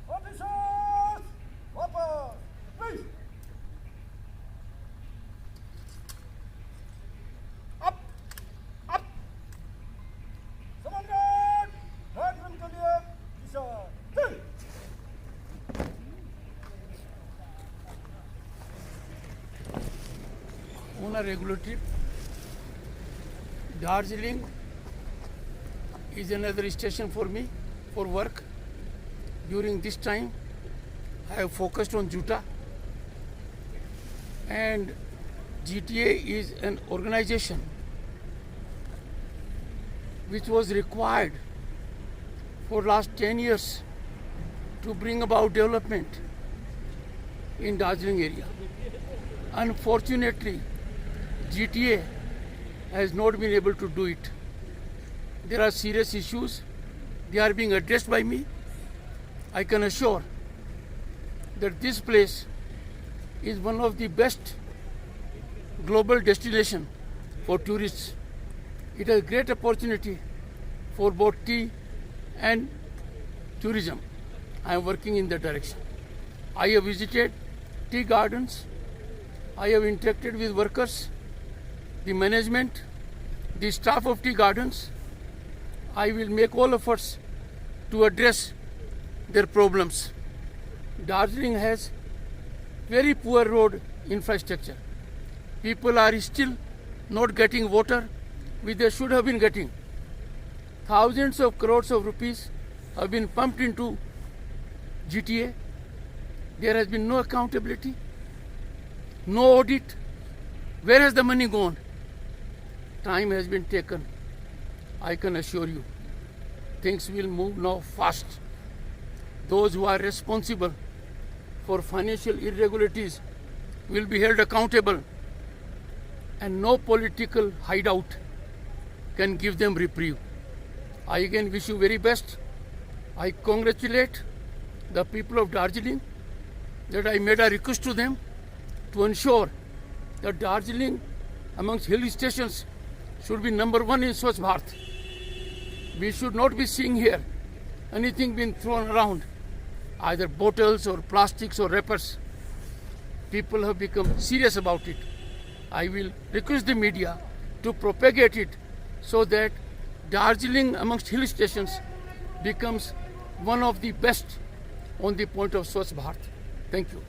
Officers! Wapas! Please! Up! Up! Samangan! Right from clear. Disha. Hey! On a regular trip, Darjeeling is another station for me for work. During this time, I have focused on JUTA, and GTA is an organization which was required for last 10 years to bring about development in Darjeeling area. Unfortunately, GTA has not been able to do it. There are serious issues. They are being addressed by me. I can assure that this place is one of the best global destination for tourists. It has great opportunity for both tea and tourism. I am working in that direction. I have visited tea gardens. I have interacted with workers, the management, the staff of tea gardens. I will make all efforts to address their problems. Darjeeling has very poor road infrastructure. People are still not getting water which they should have been getting. Thousands of crores of rupees have been pumped into GTA. There has been no accountability, no audit. Where has the money gone? Time has been taken. I can assure you, things will move now fast. Those who are responsible for financial irregularities will be held accountable, and no political hideout can give them reprieve. I again wish you very best. I congratulate the people of Darjeeling that I made a request to them to ensure that Darjeeling amongst hill stations should be number one in Swachh Bharat. We should not be seeing here anything being thrown around, either bottles or plastics or wrappers. People have become serious about it. I will request the media to propagate it so that Darjeeling amongst hill stations becomes one of the best on the point of Swachh Bharat. Thank you.